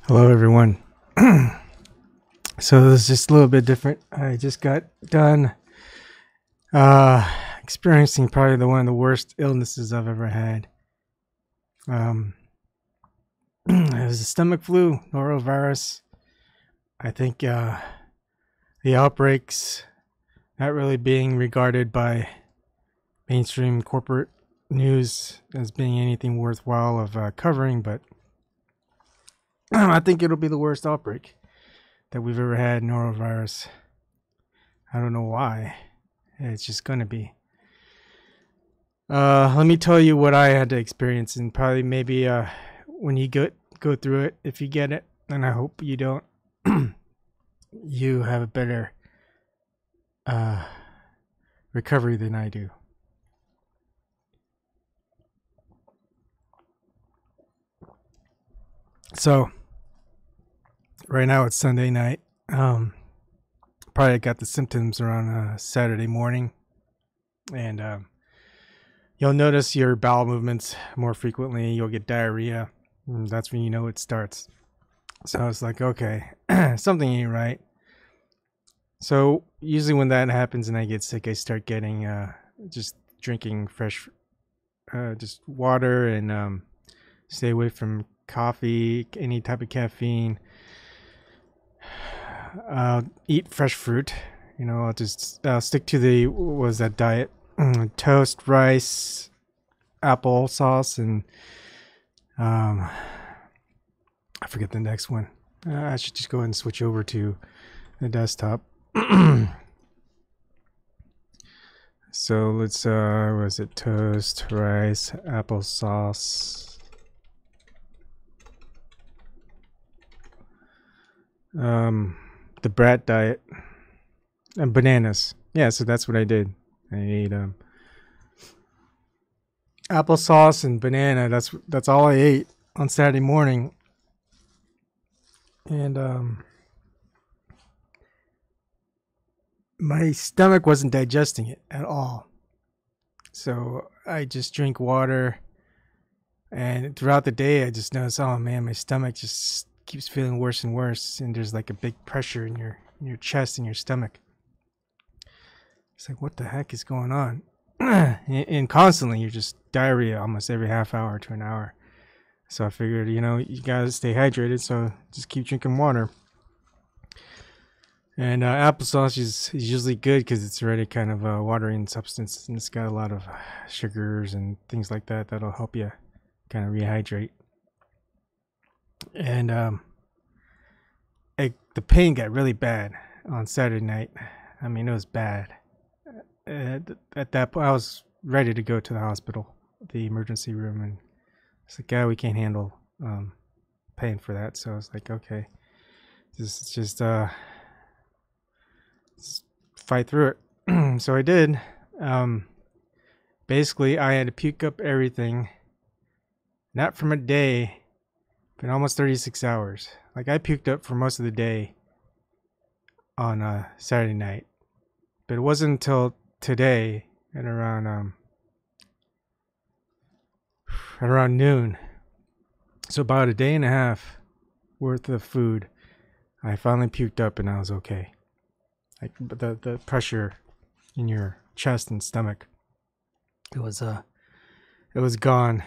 Hello, everyone. So this is just a little bit different. I just got done experiencing probably one of the worst illnesses I've ever had. It was a stomach flu, norovirus. I think the outbreaks not really being regarded by mainstream corporate news as being anything worthwhile of covering, but I think it'll be the worst outbreak that we've ever had, norovirus. I don't know why. It's just going to be. Let me tell you what I had to experience, and probably maybe when you go through it, if you get it, and I hope you don't, you have a better recovery than I do. So right now it's Sunday night. Probably got the symptoms around Saturday morning, and you'll notice your bowel movements more frequently. You'll get diarrhea. That's when you know it starts. So I was like, okay, something ain't right. So usually when that happens and I get sick, I start getting just drinking fresh, just water, and stay away from coffee, any type of caffeine. Eat fresh fruit. I'll stick to the, what was that diet? Toast, rice, apple sauce, and I forget the next one. I should just go ahead and switch over to the desktop. So let's was it toast, rice, applesauce, the brat diet, and bananas. Yeah, so that's what I did. I ate applesauce and banana. That's all I ate on Saturday morning. And my stomach wasn't digesting it at all. So I just drink water, and throughout the day I just noticed, oh man, my stomach just keeps feeling worse and worse, and there's like a big pressure in your chest and your stomach. It's like, what the heck is going on? and constantly you're just diarrhea almost every half hour to an hour. So I figured, you gotta stay hydrated, so just keep drinking water. And applesauce is usually good because it's already kind of a watery in substance, and it's got a lot of sugars and things like that that'll help you kind of rehydrate. And the pain got really bad on Saturday night. I mean, it was bad. At that point, I was ready to go to the hospital, the emergency room, and it's like, yeah, we can't handle paying for that. So I was like, okay, just fight through it. So I did. Basically, I had to puke up everything, not from a day, but almost 36 hours. Like, I puked up for most of the day on Saturday night, but it wasn't until today at around noon, so about a day and a half worth of food, I finally puked up, and I was okay. Like, the pressure in your chest and stomach, it was gone.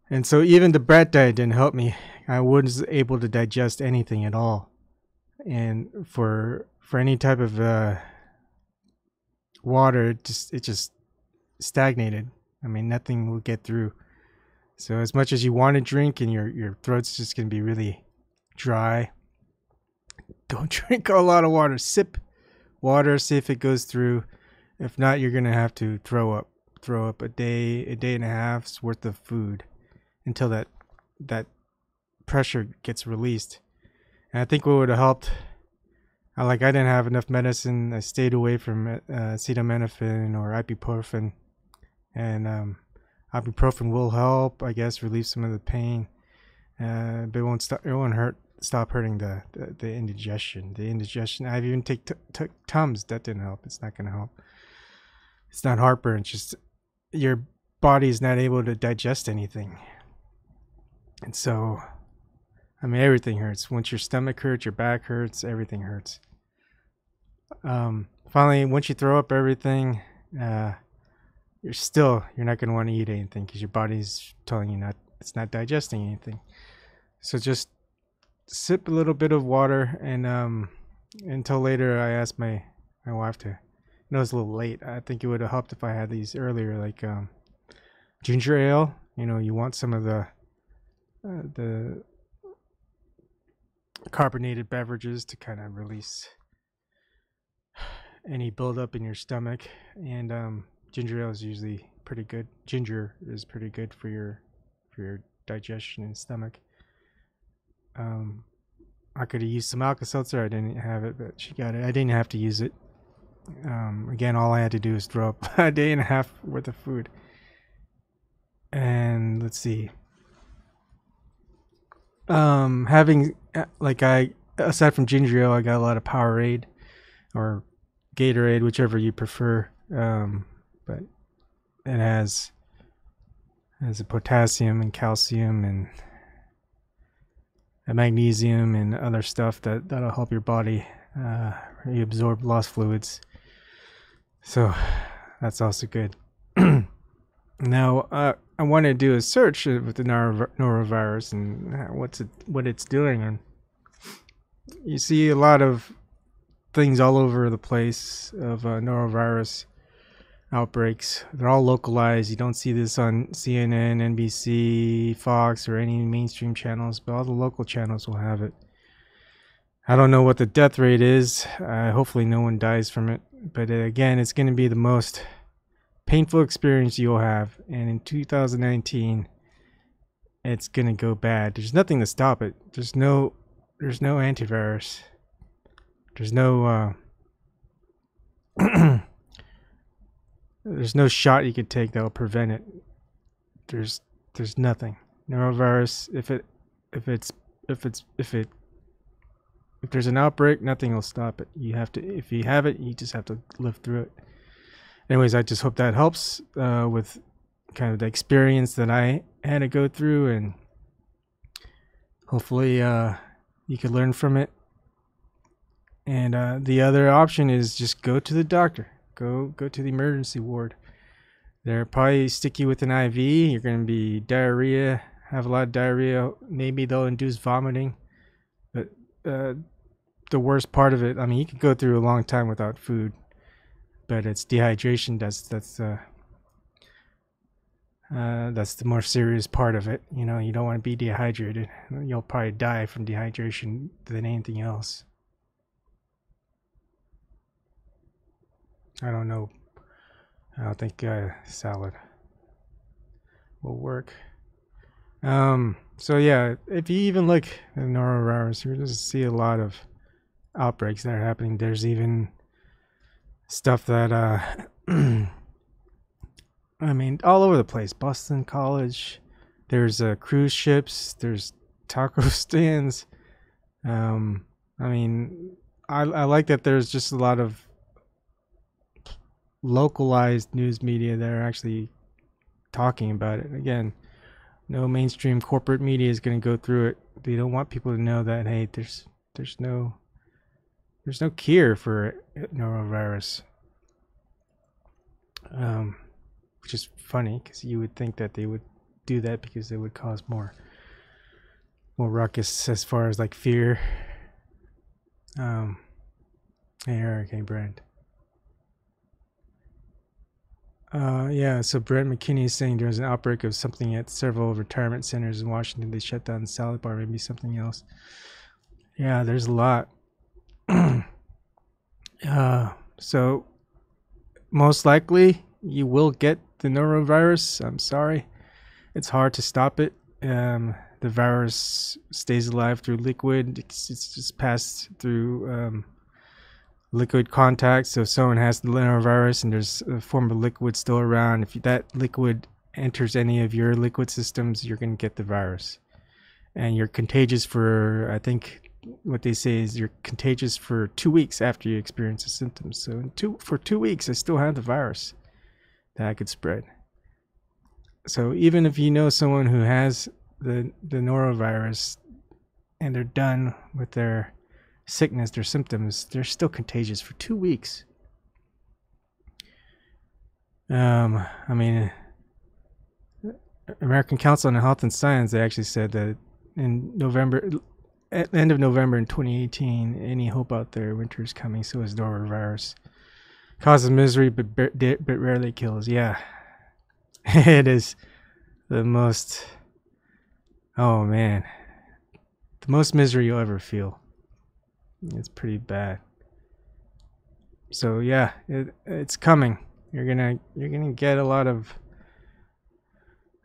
And so even the brat diet didn't help me. I wasn't able to digest anything at all. And for any type of water, it just stagnated. I mean, nothing will get through. So as much as you want to drink and your throat's just going to be really dry, don't drink a lot of water. Sip water, see if it goes through. If not, you're going to have to throw up a day and a half's worth of food until that pressure gets released. And I think what would have helped, I didn't have enough medicine. I stayed away from acetaminophen or ibuprofen, and ibuprofen will help, I guess, relieve some of the pain, but it won't stop hurting the indigestion. The indigestion. I've even took Tums. That didn't help. It's not going to help. It's not heartburn. It's just your body is not able to digest anything. And so I mean, everything hurts. Once your stomach hurts, your back hurts, everything hurts. Finally, once you throw up everything, you're not going to want to eat anything because your body's telling you it's not digesting anything. So just sip a little bit of water, and until later, I asked my wife to. I know it's a little late. I think it would have helped if I had these earlier, like ginger ale. You know, you want some of the carbonated beverages to kind of release any buildup in your stomach, and ginger ale is usually pretty good. Ginger is pretty good for your digestion and stomach. I could have used some Alka-Seltzer. I didn't have it, but she got it. I didn't have to use it. Again, all I had to do was throw up a day and a half worth of food. And let's see. Aside from ginger ale, I got a lot of Powerade or Gatorade, whichever you prefer. But it has a potassium and calcium and a magnesium and other stuff that'll help your body reabsorb lost fluids. So that's also good. Now, I want to do a search with the norovirus and what it's doing, and you see a lot of things all over the place of norovirus outbreaks. They're all localized. You don't see this on CNN, NBC, Fox, or any mainstream channels, but all the local channels will have it. I don't know what the death rate is. Hopefully no one dies from it. But again, it's going to be the most painful experience you'll have. And in 2019, it's going to go bad. There's nothing to stop it. There's no antivirus. There's no there's no shot you could take that will prevent it. There's nothing. Norovirus, if there's an outbreak, nothing will stop it. If you have it, you just have to live through it. Anyways, I just hope that helps with kind of the experience that I had to go through, and hopefully you could learn from it. And the other option is just go to the doctor. Go to the emergency ward. They'll probably stick you with an IV. You're going to be diarrhea, have a lot of diarrhea. Maybe they'll induce vomiting. But the worst part of it, I mean, you could go through a long time without food, but it's dehydration. That's the more serious part of it. You know, you don't want to be dehydrated. You'll probably die from dehydration than anything else. I don't know. I don't think salad will work. So yeah, if you even look at norovirus, you're going to see a lot of outbreaks that are happening. There's even stuff that I mean, all over the place. Boston College. There's cruise ships. There's taco stands. I mean, I like that there's just a lot of localized news media that are actually talking about it. Again, no mainstream corporate media is going to go through it. They don't want people to know that, hey, there's no cure for norovirus. Which is funny because you would think that they would do that because they would cause more ruckus as far as like fear. Hey, Hurricane Brent. Yeah, so Brent McKinney is saying there was an outbreak of something at several retirement centers in Washington. They shut down the salad bar, maybe something else. Yeah, there's a lot. So most likely you will get the norovirus. I'm sorry. It's hard to stop it. The virus stays alive through liquid. It's just passed through liquid contact. So if someone has the norovirus and there's a form of liquid still around, if that liquid enters any of your liquid systems, you're going to get the virus. And you're contagious for, I think what they say is you're contagious for 2 weeks after you experience the symptoms. So for 2 weeks, I still have the virus that I could spread. So even if you know someone who has the norovirus, and they're done with their sickness, their symptoms, they're still contagious for 2 weeks. I mean, American Council on Health and Science, they actually said that in November, at the end of November in 2018, any hope out there, winter is coming, so is Norovirus. Causes misery, but rarely kills. Yeah, it is the most, oh man, the most misery you'll ever feel. It's pretty bad. So yeah, it's coming. You're gonna get a lot of.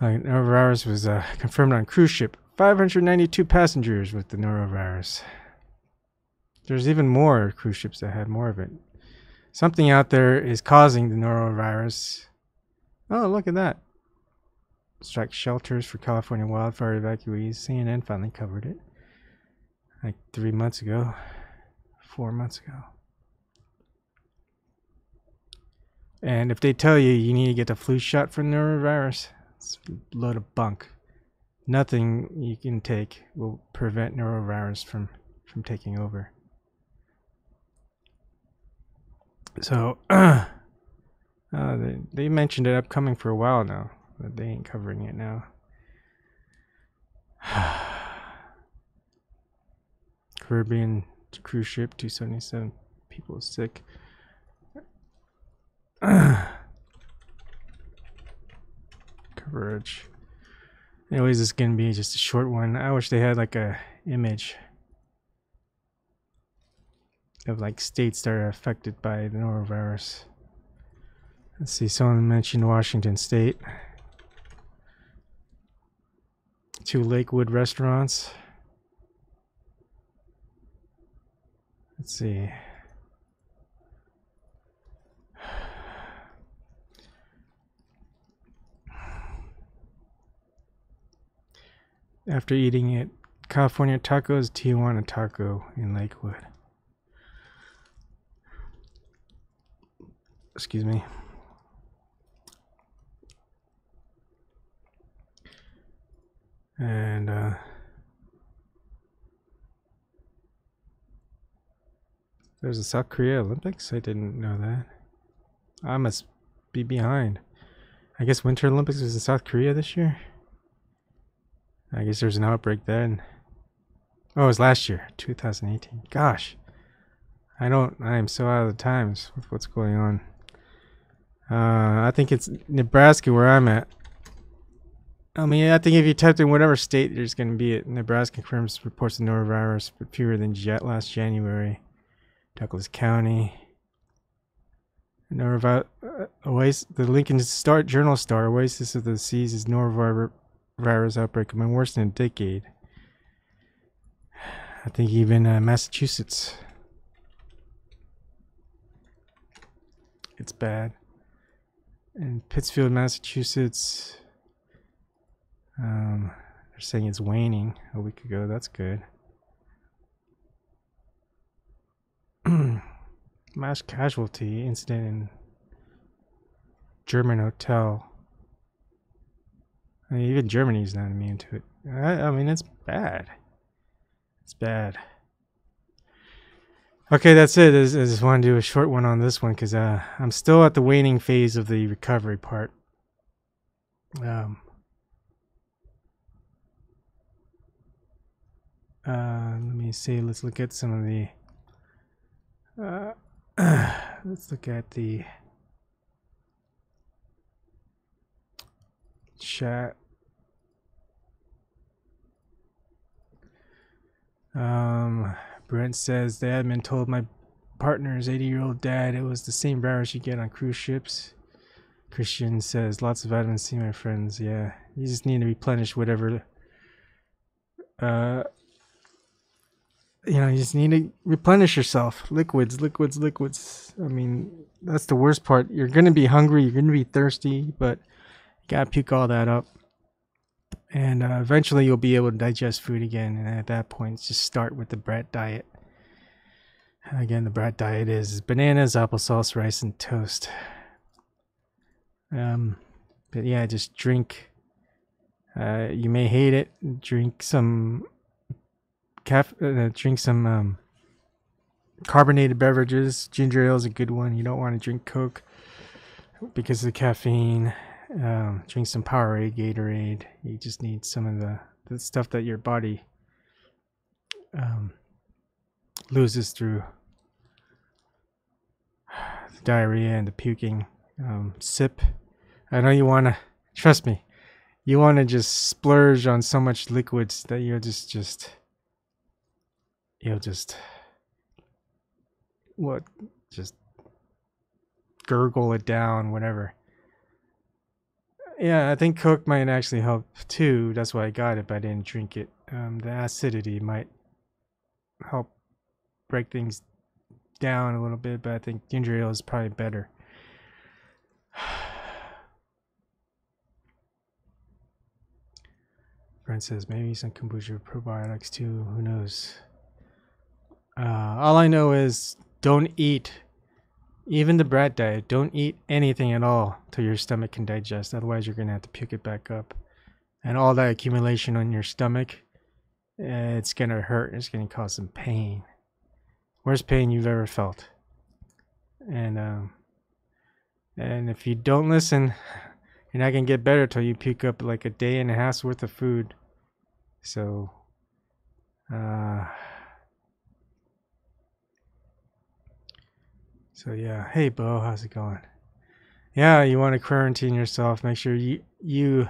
Norovirus was confirmed on cruise ship. 592 passengers with the norovirus. There's even more cruise ships that had more of it. Something out there is causing the norovirus. Oh, look at that. Strike shelters for California wildfire evacuees. CNN finally covered it. Like 3 months ago. 4 months ago. And if they tell you you need to get the flu shot for norovirus, it's a load of bunk. Nothing you can take will prevent norovirus from taking over. So, they mentioned it upcoming for a while now, but they ain't covering it now. Caribbean cruise ship, 277 people sick. Coverage. Anyways, this is gonna be just a short one. I wish they had like a image of like states that are affected by the norovirus. Let's see, someone mentioned Washington State. 2 Lakewood restaurants. Let's see. After eating it, California tacos, Tijuana taco in Lakewood. Excuse me. And there's a South Korea Olympics. I didn't know that. I must be behind. I guess Winter Olympics was in South Korea this year. I guess there's an outbreak then. Oh, it was last year, 2018. Gosh, I am so out of the times with what's going on. I think it's Nebraska where I'm at. I mean, I think if you typed in whatever state, there's going to be it. Nebraska confirms reports of norovirus, but fewer than last January. Douglas County. Oasis, the Lincoln Journal Star, Oasis of the Seas is norovirus outbreak. I mean, worse than a decade. I think even Massachusetts. It's bad. In Pittsfield, Massachusetts, they're saying it's waning a week ago. That's good. Mass casualty incident in German hotel. I mean, even Germany's not immune to it. I mean, it's bad. It's bad. Okay, that's it. I just want to do a short one on this one because I'm still at the waning phase of the recovery part. Let me see. Let's look at some of the. Let's look at the chat. Brent says the admin told my partner's 80-year-old dad it was the same virus you get on cruise ships. Christian says lots of vitamin C, my friends. Yeah, you just need to replenish whatever. You just need to replenish yourself. Liquids. I mean, that's the worst part. You're going to be hungry. You're going to be thirsty, but you got to puke all that up. And eventually you'll be able to digest food again. And at that point, just start with the brat diet. Again, the brat diet is bananas, applesauce, rice, and toast. But yeah, just drink. You may hate it. Drink some drink some carbonated beverages. Ginger ale is a good one. You don't want to drink Coke because of the caffeine. Drink some Powerade, Gatorade. You just need some of the stuff that your body loses through the diarrhea and the puking. Sip. I know you want to, trust me, you want to just splurge on so much liquids that you'll just gurgle it down, whatever. Yeah, I think Coke might actually help too. That's why I got it, but I didn't drink it. The acidity might help break things down a little bit, but I think ginger ale is probably better. Brent says maybe some kombucha probiotics too. Who knows? All I know is don't eat, even the brat diet, don't eat anything at all till your stomach can digest. Otherwise, you're going to have to puke it back up. And all that accumulation on your stomach, it's going to hurt. It's going to cause some pain. Worst pain you've ever felt. And if you don't listen, you're not going to get better till you puke up like a day and a half's worth of food. So, yeah. Hey, Bo, how's it going? Yeah, you want to quarantine yourself. Make sure you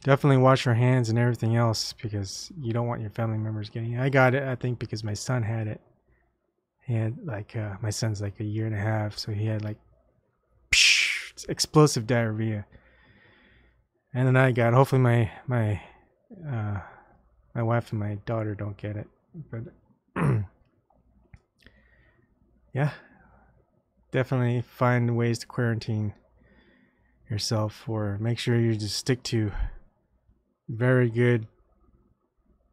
definitely wash your hands and everything else because you don't want your family members getting it. I got it, I think, because my son had it. He had like, my son's like a year and a half, so he had like explosive diarrhea. And then I got it. Hopefully my wife and my daughter don't get it. But yeah, definitely find ways to quarantine yourself, or make sure you just stick to very good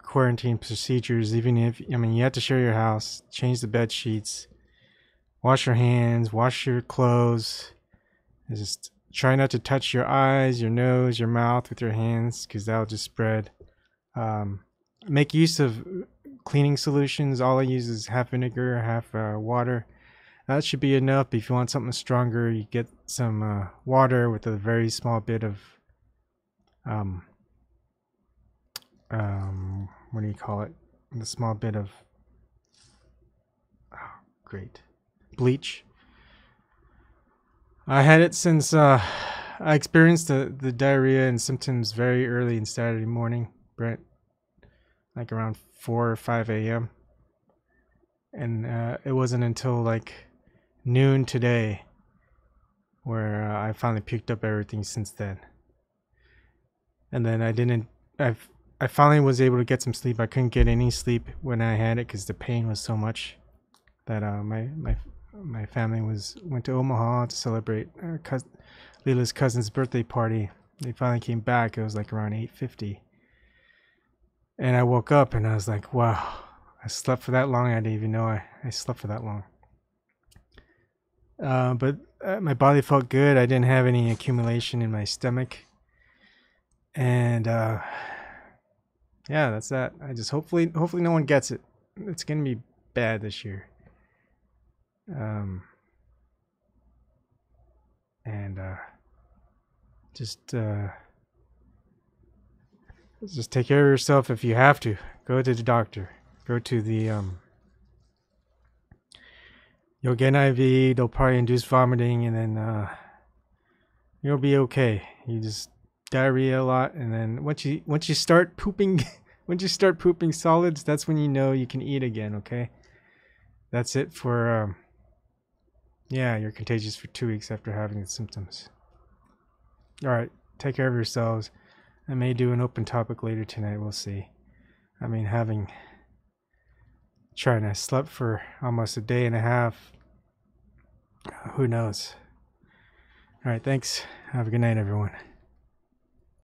quarantine procedures. Even if, I mean, you have to share your house, change the bed sheets, wash your hands, wash your clothes. Just try not to touch your eyes, your nose, your mouth with your hands, because that'll just spread. Make use of cleaning solutions. All I use is half vinegar, half water. That should be enough. If you want something stronger, you get some water with a very small bit of what do you call it? A small bit of bleach. I had it since I experienced the diarrhea and symptoms very early in Saturday morning, Brent, like around 4 or 5 a.m. And it wasn't until like noon today where I finally picked up everything since then. And then I finally was able to get some sleep. I couldn't get any sleep when I had it because the pain was so much that my family went to Omaha to celebrate Lila's cousin's birthday party. They finally came back. It was like around 8:50. And I woke up and I was like, wow, I slept for that long. I didn't even know I slept for that long. But my body felt good. I didn't have any accumulation in my stomach. And yeah, that's that. I just hopefully no one gets it. It's going to be bad this year. Just take care of yourself if you have to. Go to the doctor. Go to the you'll get an IV. They'll probably induce vomiting, and then you'll be okay. You just diarrhea a lot, and then once you start pooping, once you start pooping solids, that's when you know you can eat again. Okay, that's it for yeah, you're contagious for 2 weeks after having the symptoms. All right, take care of yourselves. I may do an open topic later tonight. We'll see. I mean, trying to sleep for almost a day and a half. Who knows? All right, thanks. Have a good night, everyone.